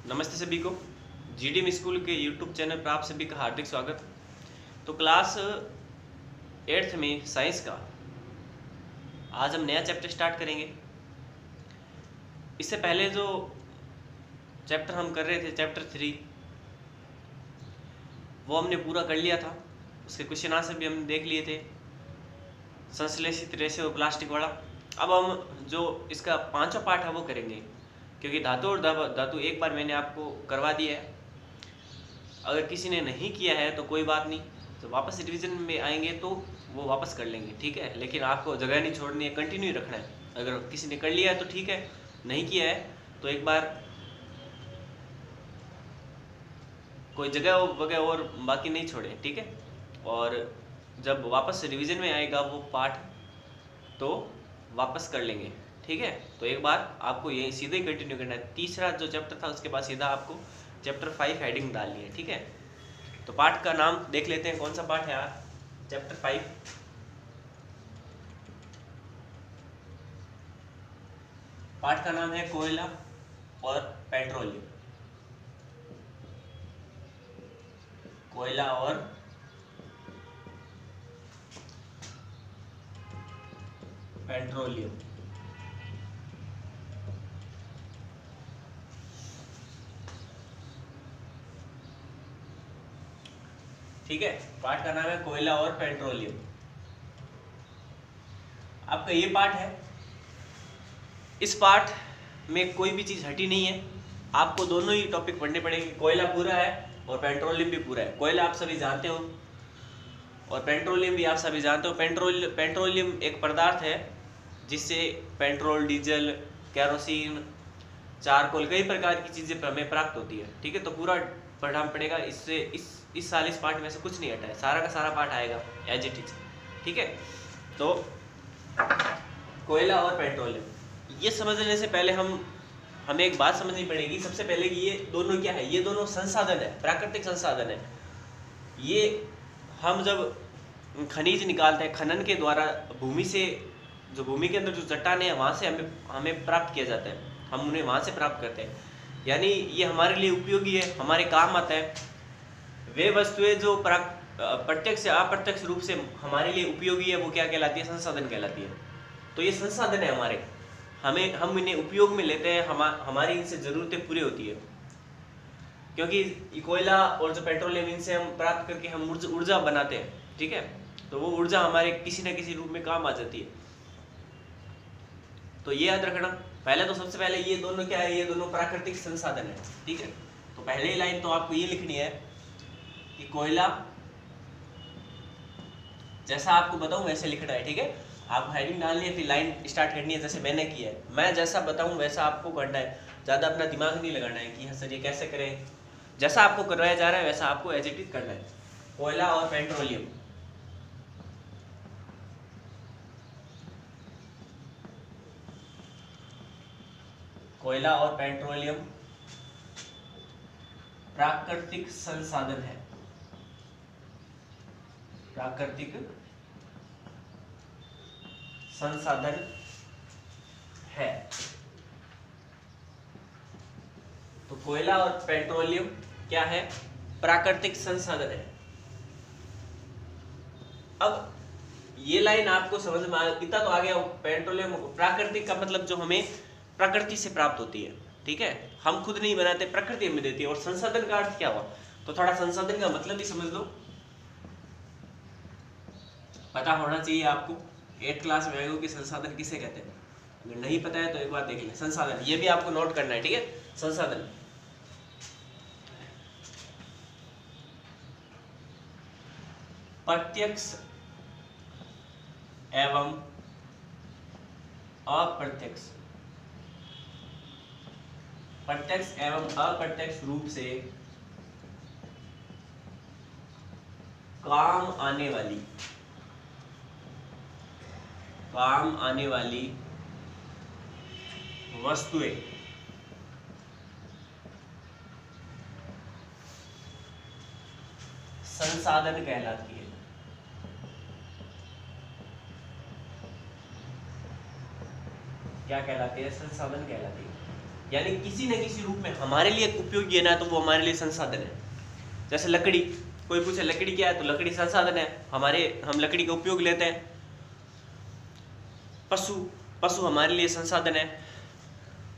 नमस्ते सभी को। जीडीएम स्कूल के यूट्यूब चैनल पर आप सभी का हार्दिक स्वागत। तो क्लास 8th में साइंस का आज हम नया चैप्टर स्टार्ट करेंगे। इससे पहले जो चैप्टर हम कर रहे थे चैप्टर 3 वो हमने पूरा कर लिया था। उसके क्वेश्चन आंसर भी हमने देख लिए थे, संश्लेषित रेशे और प्लास्टिक वाला। अब हम जो इसका 5वां पार्ट है वो करेंगे, क्योंकि धातु और धातु एक बार मैंने आपको करवा दिया है। अगर किसी ने नहीं किया है तो कोई बात नहीं, तो वापस रिवीजन में आएंगे तो वो वापस कर लेंगे, ठीक है। लेकिन आपको जगह नहीं छोड़नी है, कंटिन्यू रखना है। अगर किसी ने कर लिया है तो ठीक है, नहीं किया है तो एक बार कोई जगह वगैरह और बाकी नहीं छोड़े, ठीक है। और जब वापस रिवीजन में आएगा वो पार्ट तो वापस कर लेंगे, ठीक है। तो एक बार आपको ये सीधे ही कंटिन्यू करना है। तीसरा जो चैप्टर था उसके बाद सीधा आपको चैप्टर 5 हेडिंग डालनी है, ठीक है। तो पार्ट का नाम देख लेते हैं, कौन सा पार्ट है यार। चैप्टर 5 पार्ट का नाम है कोयला और पेट्रोलियम। कोयला और पेट्रोलियम, ठीक है। पार्ट का नाम है कोयला और पेट्रोलियम। आपका ये पार्ट है। इस पार्ट में कोई भी चीज हटी नहीं है, आपको दोनों ही टॉपिक पढ़ने पड़ेंगे। कोयला पूरा है और पेट्रोलियम भी पूरा है। कोयला आप सभी जानते हो और पेट्रोलियम भी आप सभी जानते हो। पेट्रोलियम एक पदार्थ है जिससे पेट्रोल, डीजल, केरोसिन, चारकोल, कई प्रकार की चीजें हमें प्राप्त होती है, ठीक है। तो पूरा पढ़ना पड़ेगा। इससे इस साल इस पार्ट में से कुछ नहीं हटा है, सारा का सारा पार्ट आएगा एज इट इज, ठीक है। तो कोयला और पेट्रोलियम ये समझने से पहले हमें एक बात समझनी पड़ेगी। सबसे पहले कि ये दोनों क्या है। ये दोनों संसाधन है, प्राकृतिक संसाधन है। ये हम जब खनिज निकालते हैं, खनन के द्वारा भूमि से, जो भूमि के अंदर जो चट्टानें हैं वहां से हमें प्राप्त किया जाता है, हम उन्हें वहां से प्राप्त करते हैं। यानी ये हमारे लिए उपयोगी है, हमारे काम आता है। वे वस्तुएं जो प्रत्यक्ष या अप्रत्यक्ष रूप से हमारे लिए उपयोगी है वो क्या कहलाती है, संसाधन कहलाती है। तो ये संसाधन है हमारे, हम इन्हें उपयोग में लेते हैं, हमारी इनसे जरूरतें पूरी होती है। क्योंकि कोयला और जो पेट्रोलियम, इनसे हम प्राप्त करके हम ऊर्जा बनाते हैं, ठीक है। तो वो ऊर्जा हमारे किसी न किसी रूप में काम आ जाती है। तो ये याद रखना। पहले तो सबसे पहले ये दोनों क्या है, ये दोनों प्राकृतिक संसाधन है, ठीक है। तो पहले ही लाइन तो आपको ये लिखनी है कि कोयला, जैसा आपको बताऊं वैसे लिखना है, ठीक है। आपको हेडिंग डालनी है, फिर लाइन स्टार्ट करनी है जैसे मैंने किया है। मैं जैसा बताऊं वैसा आपको करना है, ज़्यादा अपना दिमाग नहीं लगाना है कि हाँ सर ये कैसे करें। जैसा आपको करवाया जा रहा है वैसा आपको एज इट इज करना है। कोयला और पेट्रोलियम, कोयला और पेट्रोलियम प्राकृतिक संसाधन है, प्राकृतिक संसाधन है। तो कोयला और पेट्रोलियम क्या है, प्राकृतिक संसाधन है। अब ये लाइन आपको समझ में इतना तो आ गया। पेट्रोलियम प्राकृतिक का मतलब जो हमें प्रकृति से प्राप्त होती है, ठीक है। हम खुद नहीं बनाते, प्रकृति हमें देती है। और संसाधन का अर्थ क्या हुआ, तो थोड़ा संसाधन का मतलब भी समझ लो, पता होना चाहिए आपको। 8th क्लास में आएगा कि संसाधन किसे कहते हैं। अगर नहीं पता है तो एक बार देख लें। संसाधन, ये भी आपको नोट करना है, ठीक है। संसाधन, प्रत्यक्ष एवं अप्रत्यक्ष, प्रत्यक्ष एवं अप्रत्यक्ष रूप से काम आने वाली वस्तुएं संसाधन कहलाती है। क्या कहलाती है, संसाधन कहलाती है। यानी किसी न किसी रूप में हमारे लिए उपयोगी है ना, तो वो हमारे लिए संसाधन है। जैसे लकड़ी, कोई पूछे लकड़ी क्या है, तो लकड़ी संसाधन है हमारे, हम लकड़ी का उपयोग लेते हैं। पशु हमारे लिए संसाधन है।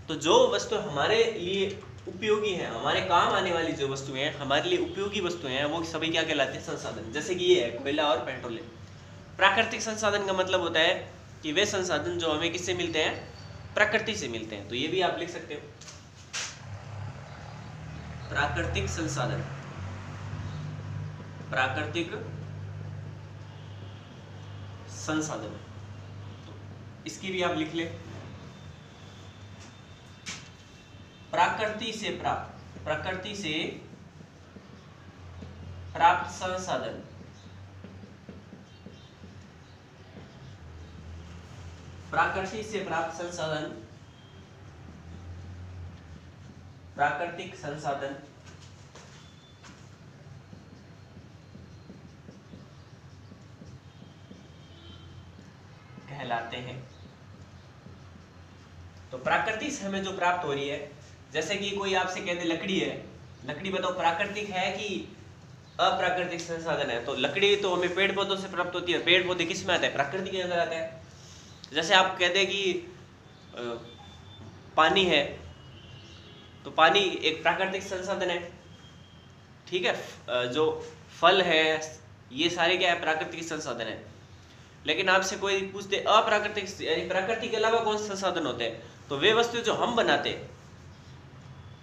तो जो वस्तु हमारे लिए उपयोगी है, हमारे काम आने वाली जो वस्तुएं हैं, हमारे लिए उपयोगी वस्तुएं हैं, वो सभी क्या कहलाते हैं? संसाधन। जैसे कि ये है कोयला और पेट्रोलियम। प्राकृतिक संसाधन का मतलब होता है कि वे संसाधन जो हमें किससे मिलते हैं? प्रकृति से मिलते हैं। तो ये भी आप लिख सकते हो, प्राकृतिक संसाधन। प्राकृतिक संसाधन, तो इसकी भी आप लिख ले, प्रकृति से प्राप्त, प्रकृति से प्राप्त संसाधन। प्रकृति से प्राप्त संसाधन, प्राकृतिक संसाधन कहलाते हैं। तो प्रकृति से हमें जो प्राप्त हो रही है, जैसे कि कोई आपसे कह दे लकड़ी है, लकड़ी बताओ प्राकृतिक है कि अप्राकृतिक संसाधन है? तो लकड़ी तो हमें पेड़ पौधों से प्राप्त होती है। पेड़ पौधे किस में आते हैं? प्रकृति के अंदर आते हैं। जैसे आप कह दे कि पानी है, तो पानी एक प्राकृतिक संसाधन है, ठीक है। जो फल है, ये सारे क्या है? प्राकृतिक संसाधन है। लेकिन आपसे कोई पूछते अप्राकृतिक यानी प्रकृति के अलावा कौन से संसाधन होते हैं, तो वे वस्तु जो हम बनाते हैं,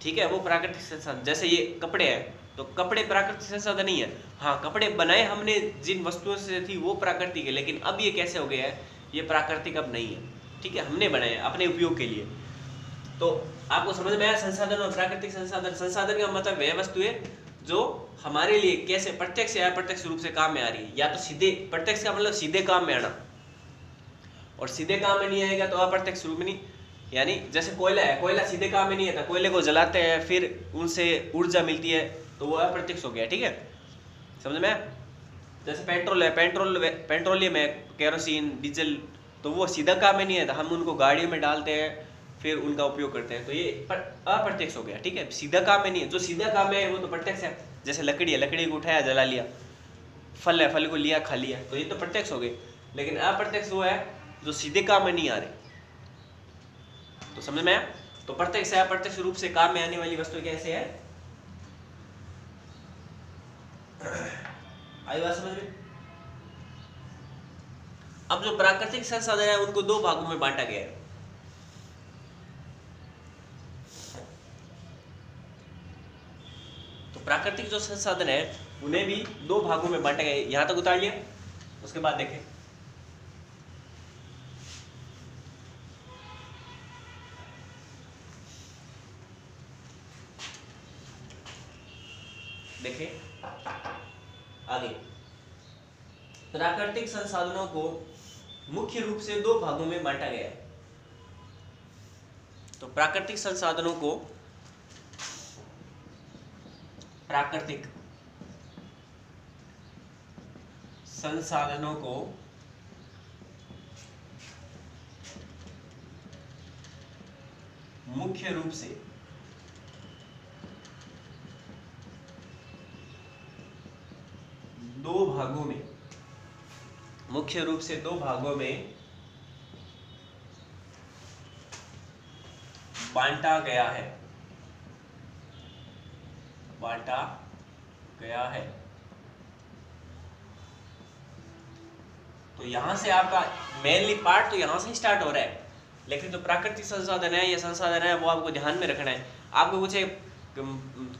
ठीक है, वो प्राकृतिक संसाधन। जैसे ये कपड़े हैं, तो कपड़े प्राकृतिक संसाधन नहीं है। हाँ, कपड़े बनाए हमने जिन वस्तुओं से थी वो प्राकृतिक है, लेकिन अब ये कैसे हो गया है? ये प्राकृतिक अब नहीं है, ठीक है, हमने बनाए अपने उपयोग के लिए। तो आपको समझ में आया संसाधन और प्राकृतिक संसाधन? संसाधन का मतलब वह वस्तु है जो हमारे लिए कैसे प्रत्यक्ष या अप्रत्यक्ष रूप से काम में आ रही है। या तो सीधे, प्रत्यक्ष का मतलब सीधे काम में आना, और सीधे काम में नहीं आएगा तो अप्रत्यक्ष रूप में नहीं। यानी जैसे कोयला है, कोयला सीधे काम में नहीं आता, कोयले को जलाते हैं फिर उनसे ऊर्जा मिलती है, तो वो अप्रत्यक्ष हो गया, ठीक है, समझ में? जैसे पेट्रोल है, पेट्रोलियम है, केरोसिन, डीजल, तो वो सीधा काम में नहीं आता, हम उनको गाड़ियों में डालते हैं फिर उनका उपयोग करते हैं, तो ये अप्रत्यक्ष हो गया, ठीक है, सीधा काम में नहीं है। जो सीधा काम में है वो तो प्रत्यक्ष है। जैसे लकड़ी है, लकड़ी को उठाया जला लिया। फल है, फल को लिया खा लिया, तो ये तो प्रत्यक्ष हो गए। लेकिन अप्रत्यक्ष वो है जो सीधे काम में नहीं आ रहे। तो समझ में आया? तो प्रत्यक्ष या अप्रत्यक्ष रूप से काम में आने वाली वस्तु कैसे है? आई बात समझ में? अब जो प्राकृतिक संसाधन है उनको दो भागों में बांटा गया है। तो प्राकृतिक जो संसाधन है उन्हें भी दो भागों में बांटा गया है। यहां तक उतार लिया, उसके बाद देखें। देखें आगे, प्राकृतिक संसाधनों को मुख्य रूप से दो भागों में बांटा गया है। तो प्राकृतिक संसाधनों को, प्राकृतिक संसाधनों को मुख्य रूप से दो भागों में, मुख्य रूप से दो भागों में बांटा गया है, बांटा गया है। तो यहां से आपका मेनली पार्ट तो यहां से ही स्टार्ट हो रहा है, लेकिन जो प्राकृतिक संसाधन है, ये संसाधन है, वो आपको ध्यान में रखना है। आपको कुछ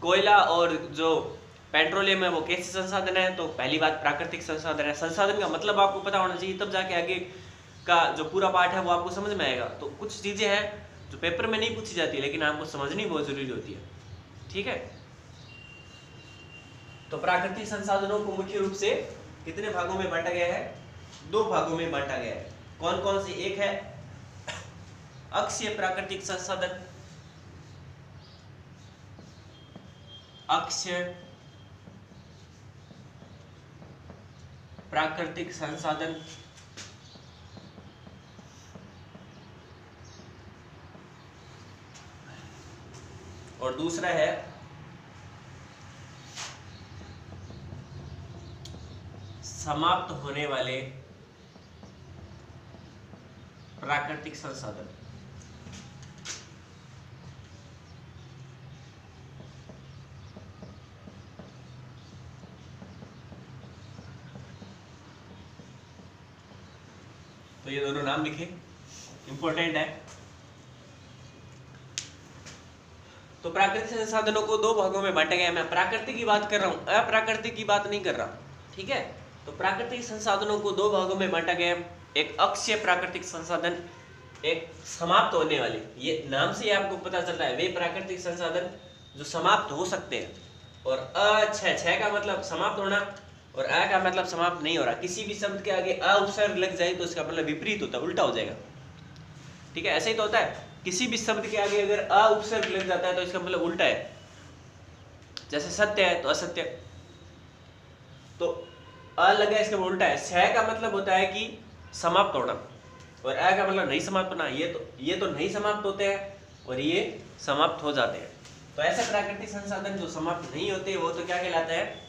कोयला और जो पेट्रोलियम है वो कैसे संसाधन है? तो पहली बात प्राकृतिक संसाधन है। संसाधन का मतलब आपको पता होना चाहिए, तब जाके आगे का जो पूरा पार्ट है वो आपको समझ में आएगा। तो कुछ चीजें हैं जो पेपर में नहीं पूछी जाती, लेकिन आपको समझनी बहुत जरूरी होती है, ठीक है। तो प्राकृतिक संसाधनों को मुख्य रूप से कितने भागों में बांटा गया है? दो भागों में बांटा गया है। कौन कौन से? एक है अक्षय प्राकृतिक संसाधन, अक्षय प्राकृतिक संसाधन, और दूसरा है समाप्त होने वाले प्राकृतिक संसाधन। तो ये दोनों नाम लिखे, इंपॉर्टेंट है। तो प्राकृतिक संसाधनों को दो भागों में बांटा गया। मैं प्राकृतिक की बात कर रहा हूं, अप्राकृतिक की बात नहीं कर रहा, ठीक है। तो प्राकृतिक संसाधनों को दो भागों में बांटा गया, एक अक्षय प्राकृतिक संसाधन, एक समाप्त होने वाले। ये नाम से ही आपको पता चलता है वे प्राकृतिक संसाधन जो समाप्त हो सकते हैं। और अक्षय, क्षय का मतलब समाप्त होना और अ का मतलब समाप्त नहीं हो रहा। किसी भी शब्द के आगे अ उपसर्ग लग जाए तो इसका मतलब विपरीत होता है, उल्टा हो जाएगा, ठीक है। ऐसे ही तो होता है, किसी भी शब्द के आगे अगर अ उपसर्ग लग जाता है तो इसका मतलब उल्टा है। जैसे सत्य है तो असत्य, तो अ लगा इसका उल्टा है। क्षय का मतलब होता है कि समाप्त होना और अ का मतलब नहीं समाप्त होना। ये तो नहीं समाप्त होते हैं और ये समाप्त हो जाते हैं। तो ऐसे प्राकृतिक संसाधन जो समाप्त नहीं होते वो तो क्या कहलाते हैं,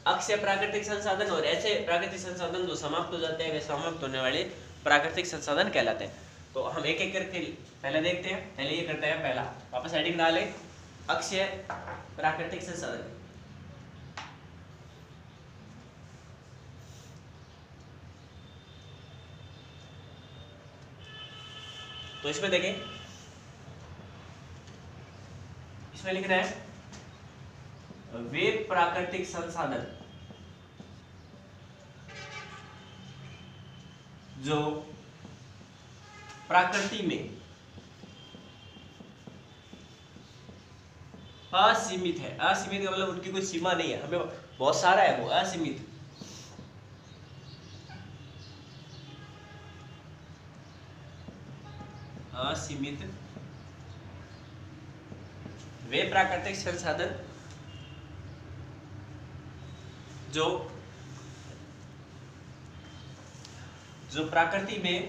अक्षय प्राकृतिक संसाधन। और ऐसे प्राकृतिक संसाधन जो समाप्त हो जाते हैं वे समाप्त होने वाले प्राकृतिक संसाधन कहलाते हैं। तो हम एक एक करके पहले देखते हैं। पहले ये करते हैं, पहला वापस हेडिंग डाले, अक्षय प्राकृतिक संसाधन। तो इसमें देखें, इसमें लिख रहा है वे प्राकृतिक संसाधन जो प्रकृति में असीमित है। असीमित का मतलब उनकी कोई सीमा नहीं है, हमें बहुत सारा है, वो असीमित। असीमित वे प्राकृतिक संसाधन जो प्रकृति में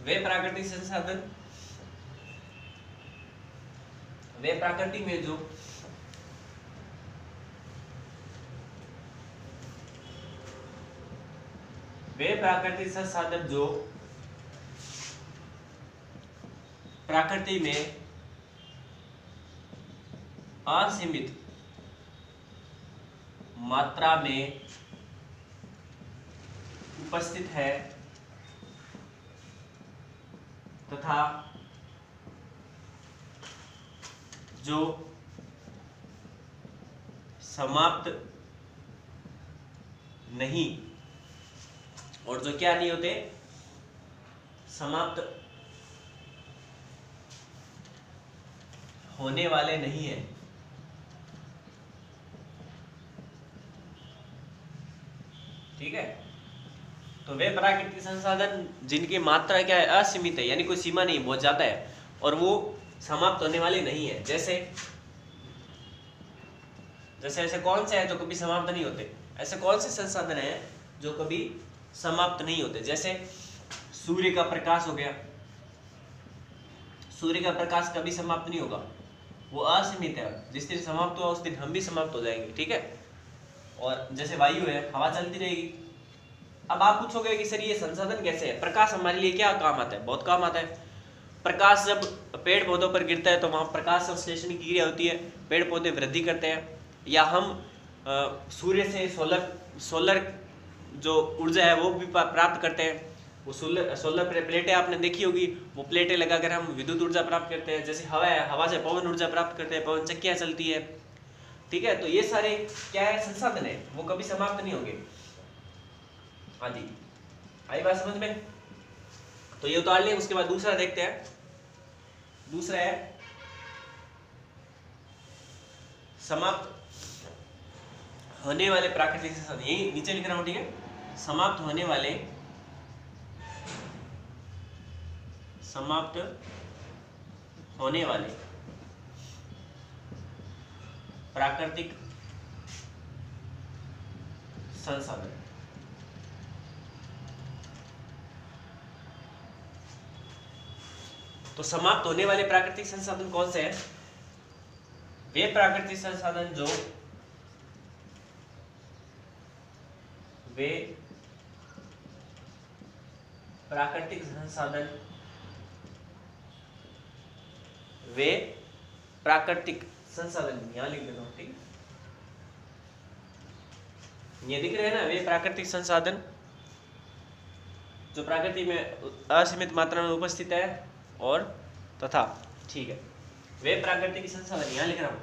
वे प्राकृतिक संसाधन वे प्रकृति में जो वे प्राकृतिक संसाधन जो प्रकृति में असीमित मात्रा में उपस्थित है तथा जो समाप्त नहीं, और जो क्या नहीं होते, समाप्त होने वाले नहीं है। ठीक है। तो वे प्राकृतिक संसाधन जिनकी मात्रा क्या है, असीमित है, यानी कोई सीमा नहीं, बहुत ज्यादा है, और वो समाप्त होने वाले नहीं है। जैसे ऐसे कौन से हैं जो कभी समाप्त नहीं होते? ऐसे कौन से संसाधन हैं जो कभी समाप्त नहीं होते? जैसे सूर्य का प्रकाश हो गया, सूर्य का प्रकाश कभी समाप्त नहीं होगा, वो असीमित है। जिस दिन समाप्त हुआ उस दिन हम भी समाप्त हो जाएंगे, ठीक है। और जैसे वायु है, हवा चलती रहेगी। अब आप पूछोगे कि सर ये संसाधन कैसे है? प्रकाश हमारे लिए क्या काम आता है? बहुत काम आता है। प्रकाश जब पेड़ पौधों पर गिरता है तो वहाँ प्रकाश संश्लेषण की क्रिया होती है, पेड़ पौधे वृद्धि करते हैं। या हम सूर्य से सोलर जो ऊर्जा है वो भी प्राप्त करते हैं। वो सोलर प्लेटें आपने देखी होगी, वो प्लेटें लगाकर हम विद्युत ऊर्जा प्राप्त करते हैं। जैसे हवा है, हवा से पवन ऊर्जा प्राप्त करते हैं, पवन चक्कियाँ चलती है, ठीक है। तो ये सारे क्या है, संसाधन है, वो कभी समाप्त नहीं होंगे। हाँ जी, आई बात समझ में? तो ये उतार लें। उसके बाद दूसरा देखते हैं। दूसरा है समाप्त होने वाले प्राकृतिक संसाधन, यही नीचे लिख रहा हूं, ठीक है। समाप्त होने वाले प्राकृतिक संसाधन। तो समाप्त होने वाले प्राकृतिक संसाधन कौन से हैं? वे प्राकृतिक संसाधन जो वे प्राकृतिक संसाधन वे प्राकृतिक संसाधन, यहां लिख देता हूं, ठीक है, ये दिख रहे हैं ना, वे प्राकृतिक संसाधन जो प्रकृति में असीमित मात्रा में उपस्थित है और तथा, ठीक है, वे प्राकृतिक संसाधन, यहां लिख रहा हूं,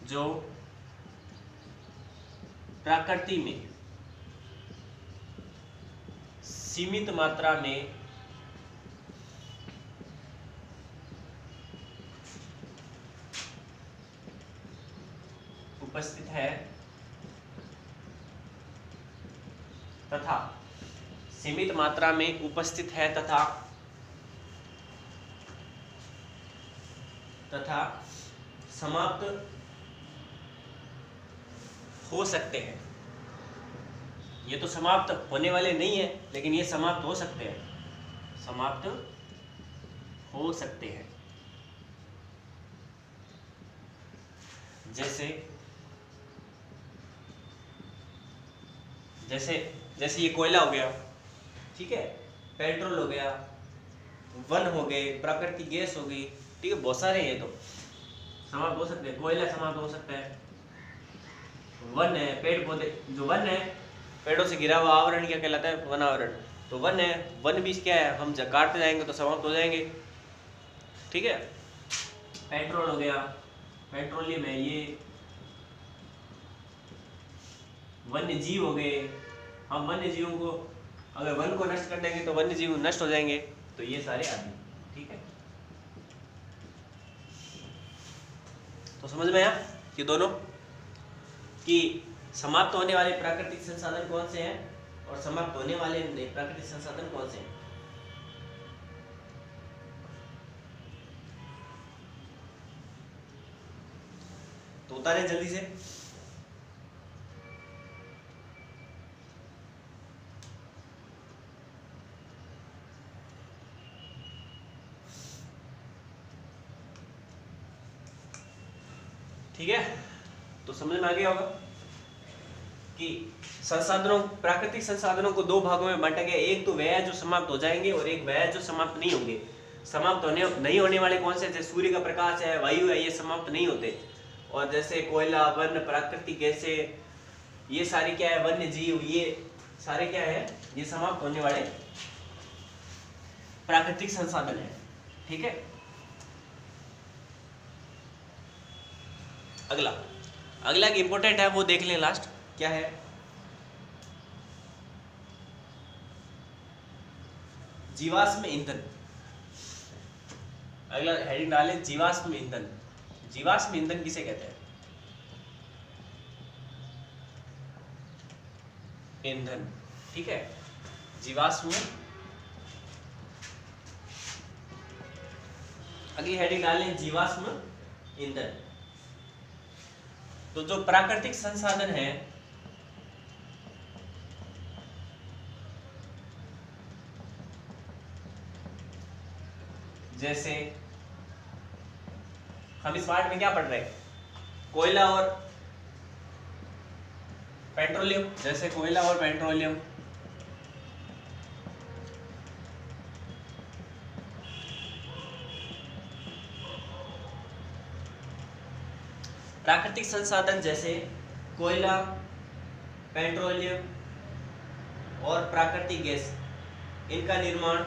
जो प्रकृति में सीमित मात्रा में उपस्थित है तथा सीमित मात्रा में उपस्थित है तथा समाप्त हो सकते हैं। ये तो समाप्त होने वाले नहीं है, लेकिन ये समाप्त हो सकते हैं, समाप्त हो सकते हैं। जैसे ये कोयला हो गया, ठीक है, पेट्रोल हो गया, वन हो गए, प्राकृतिक गैस हो गई, ठीक है, बहुत सारे हैं, ये तो समाप्त हो सकते हैं। कोयला समाप्त हो सकता है, वन है, पेड़ पौधे, जो वन है, पेड़ों से घिरा हुआ आवरण क्या कहलाता है? वन आवरण। तो वन है, वन भी क्या है, हम काटते जाएंगे तो समाप्त हो जाएंगे, ठीक है। पेट्रोल हो गया, पेट्रोलियम है, ये वन्य जीव हो गए, हम वन्य जीवों को अगर वन को नष्ट कर देंगे तो वन्य जीव नष्ट हो जाएंगे, तो ये सारे आदि, ठीक है। तो समझ में आया कि दोनों कि समाप्त होने वाले प्राकृतिक संसाधन कौन से हैं और समाप्त होने वाले प्राकृतिक संसाधन कौन से हैं। तो उतारे जल्दी से। ठीक है, तो समझ में आ गया होगा कि संसाधनों, प्राकृतिक संसाधनों को दो भागों में बांटा गया। एक तो वह जो समाप्त हो जाएंगे और एक वह जो समाप्त नहीं होंगे। समाप्त नहीं होने वाले कौन से? जैसे सूर्य का प्रकाश है, वायु है, ये समाप्त नहीं होते। और जैसे कोयला, वन, प्राकृतिक गैसें, ये सारे क्या है, वन्य जीव, ये सारे क्या है, ये समाप्त होने वाले प्राकृतिक संसाधन है, ठीक है। अगला एक इंपॉर्टेंट है, वो देख लें लास्ट, क्या है? जीवाश्म ईंधन। अगला हेडिंग डाले जीवाश्म ईंधन। जीवाश्म ईंधन किसे कहते हैं? ईंधन, ठीक है, जीवाश्म। अगली हेडिंग डालें जीवाश्म ईंधन। तो जो प्राकृतिक संसाधन है, जैसे हम इस पार्ट में क्या पढ़ रहे हैं, कोयला और पेट्रोलियम। जैसे कोयला और पेट्रोलियम, प्राकृतिक संसाधन जैसे कोयला, पेट्रोलियम और प्राकृतिक गैस, इनका निर्माण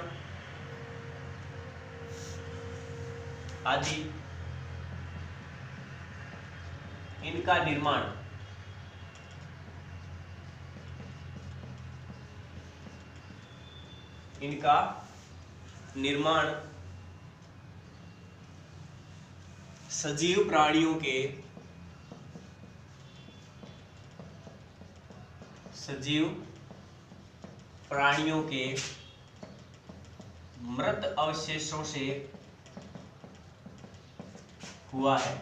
आदि, इनका निर्माण सजीव प्राणियों के मृत अवशेषों से हुआ है।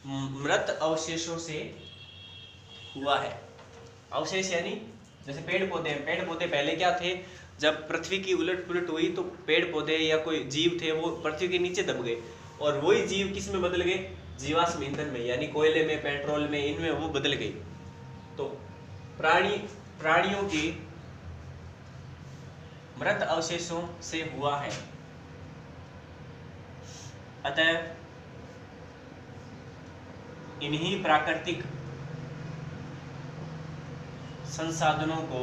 मृत अवशेषों से हुआ है। अवशेष यानी जैसे पेड़ पौधे हैं, पेड़ पौधे पहले क्या थे, जब पृथ्वी की उलट पुलट हुई तो पेड़ पौधे या कोई जीव थे वो पृथ्वी के नीचे दब गए, और वही जीव किस में बदल गए, जीवाश्म ईंधन में, यानी कोयले में, पेट्रोल में, इनमें वो बदल गए। तो प्राणियों के मृत अवशेषों से हुआ है। अतः इन्हीं प्राकृतिक संसाधनों को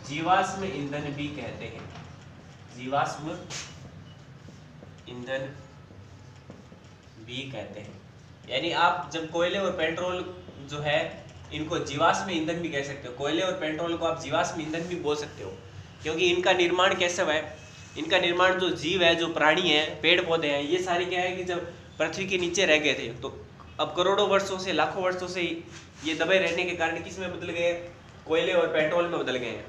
जीवाश्म ईंधन भी कहते हैं। जीवाश्म ईंधन भी कहते हैं, यानी आप जब कोयले और पेट्रोल जो है इनको जीवाश्म ईंधन भी कह सकते हो। कोयले और पेट्रोल को आप जीवाश्म ईंधन भी बोल सकते हो, क्योंकि इनका निर्माण कैसे हुआ है, इनका निर्माण जो जीव है, जो प्राणी है, पेड़ पौधे हैं, ये सारे क्या है कि जब पृथ्वी के नीचे रह गए थे तो अब करोड़ों वर्षों से, लाखों वर्षों से ये दबे रहने के कारण किस में बदल गए, कोयले और पेट्रोल में बदल गए हैं।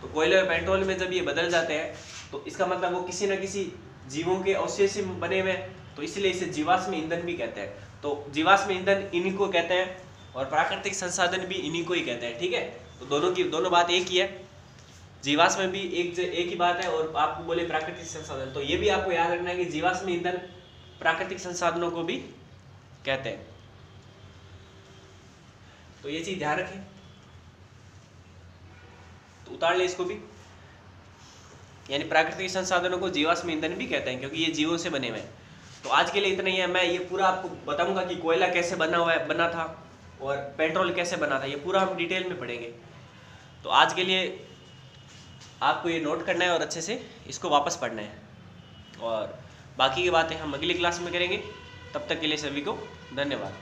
तो कोयले और पेट्रोल में जब ये बदल जाते हैं तो इसका मतलब वो किसी न किसी जीवों के अवशेष में बने हुए हैं, तो इसलिए इसे जीवाश्म ईंधन भी कहते हैं। तो जीवाश्म ईंधन इन्हीं को कहते हैं और प्राकृतिक संसाधन भी इन्हीं को ही कहते हैं। ठीक है, तो दोनों बात एक ही है, जीवाश्म में भी एक ही बात है, और आपको बोले प्राकृतिक संसाधन, तो ये भी आपको याद रखना है कि जीवाश्म ईंधन प्राकृतिक संसाधनों को भी कहते हैं। तो ये चीज ध्यान रखें, तो उतार ले इसको भी, यानी प्राकृतिक संसाधनों को जीवाश्म ईंधन भी कहते हैं क्योंकि ये जीवों से बने हुए हैं। तो आज के लिए इतना ही है। मैं ये पूरा आपको बताऊंगा कि कोयला कैसे बना था और पेट्रोल कैसे बना था, ये पूरा हम डिटेल में पढ़ेंगे। तो आज के लिए आपको ये नोट करना है और अच्छे से इसको वापस पढ़ना है, और बाकी की बातें हम अगली क्लास में करेंगे। तब तक के लिए सभी को धन्यवाद।